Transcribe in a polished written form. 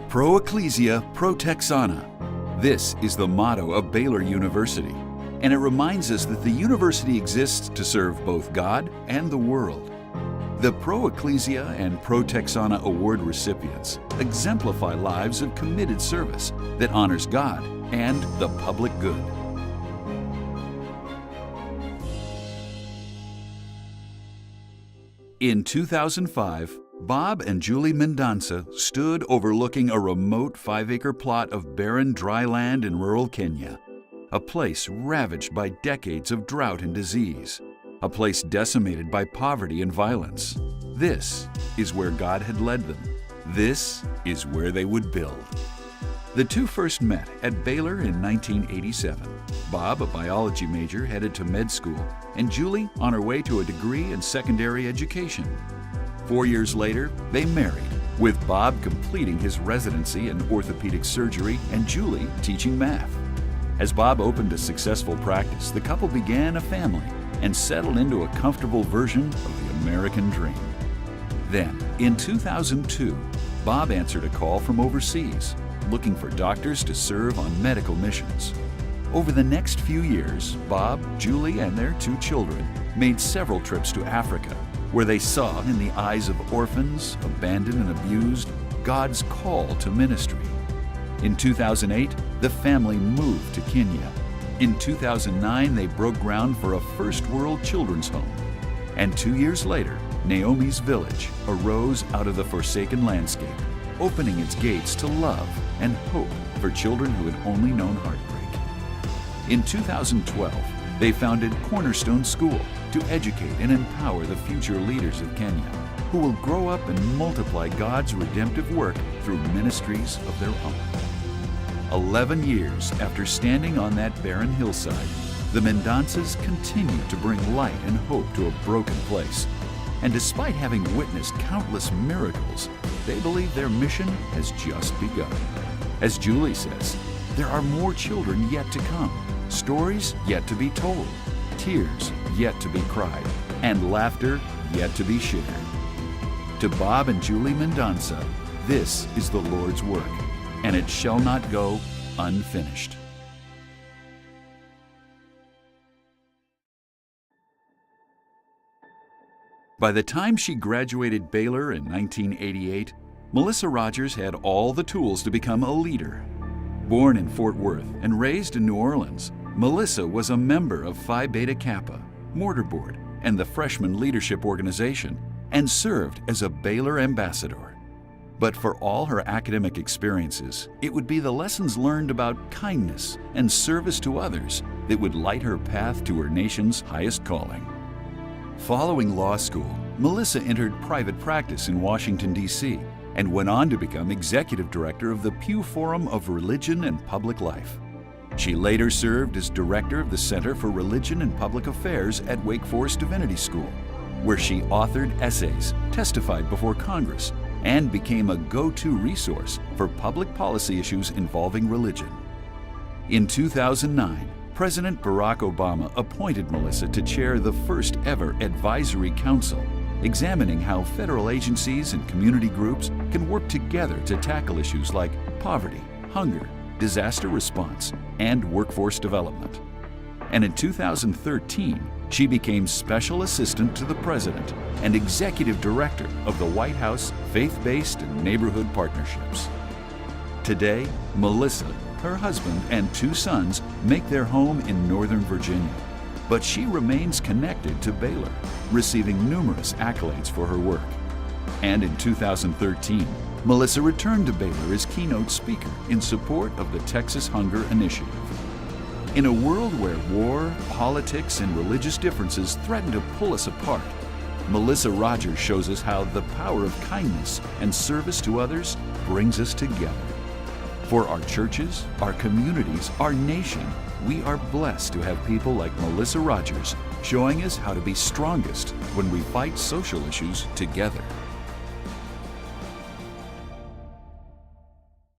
Pro Ecclesia, Pro Texana. This is the motto of Baylor University, and it reminds us that the university exists to serve both God and the world. The Pro Ecclesia and Pro Texana award recipients exemplify lives of committed service that honors God and the public good. In 2005, Bob and Julie Mendonsa stood overlooking a remote 5-acre plot of barren dry land in rural Kenya, a place ravaged by decades of drought and disease, a place decimated by poverty and violence. This is where God had led them. This is where they would build. The two first met at Baylor in 1987. Bob, a biology major, headed to med school, and Julie on her way to a degree in secondary education. 4 years later, they married, with Bob completing his residency in orthopedic surgery and Julie teaching math. As Bob opened a successful practice, the couple began a family and settled into a comfortable version of the American dream. Then, in 2002, Bob answered a call from overseas, looking for doctors to serve on medical missions. Over the next few years, Bob, Julie, and their 2 children made several trips to Africa, where they saw in the eyes of orphans, abandoned and abused, God's call to ministry. In 2008, the family moved to Kenya. In 2009, they broke ground for a first world children's home. And 2 years later, Naomi's village arose out of the forsaken landscape, opening its gates to love and hope for children who had only known heartbreak. In 2012, they founded Cornerstone School to educate and empower the future leaders of Kenya, who will grow up and multiply God's redemptive work through ministries of their own. 11 years after standing on that barren hillside, the Mendonsas continue to bring light and hope to a broken place. And despite having witnessed countless miracles, they believe their mission has just begun. As Julie says, there are more children yet to come, stories yet to be told, tears yet to be cried, and laughter yet to be shared. To Bob and Julie Mendonsa, this is the Lord's work, and it shall not go unfinished. By the time she graduated Baylor in 1988, Melissa Rogers had all the tools to become a leader. Born in Fort Worth and raised in New Orleans, Melissa was a member of Phi Beta Kappa, Mortarboard, and the Freshman Leadership Organization, and served as a Baylor ambassador. But for all her academic experiences, it would be the lessons learned about kindness and service to others that would light her path to her nation's highest calling. Following law school, Melissa entered private practice in Washington, D.C., and went on to become executive director of the Pew Forum of Religion and Public Life. She later served as director of the Center for Religion and Public Affairs at Wake Forest Divinity School, where she authored essays, testified before Congress, and became a go-to resource for public policy issues involving religion. In 2009, President Barack Obama appointed Melissa to chair the first ever advisory council, examining how federal agencies and community groups can work together to tackle issues like poverty, hunger, disaster response, and workforce development. And in 2013, she became Special Assistant to the President and Executive Director of the White House Faith-Based and Neighborhood Partnerships. Today, Melissa, her husband, and 2 sons make their home in Northern Virginia. But she remains connected to Baylor, receiving numerous accolades for her work. And in 2013, Melissa returned to Baylor as keynote speaker in support of the Texas Hunger Initiative. In a world where war, politics, and religious differences threaten to pull us apart, Melissa Rogers shows us how the power of kindness and service to others brings us together. For our churches, our communities, our nation, we are blessed to have people like Melissa Rogers showing us how to be strongest when we fight social issues together.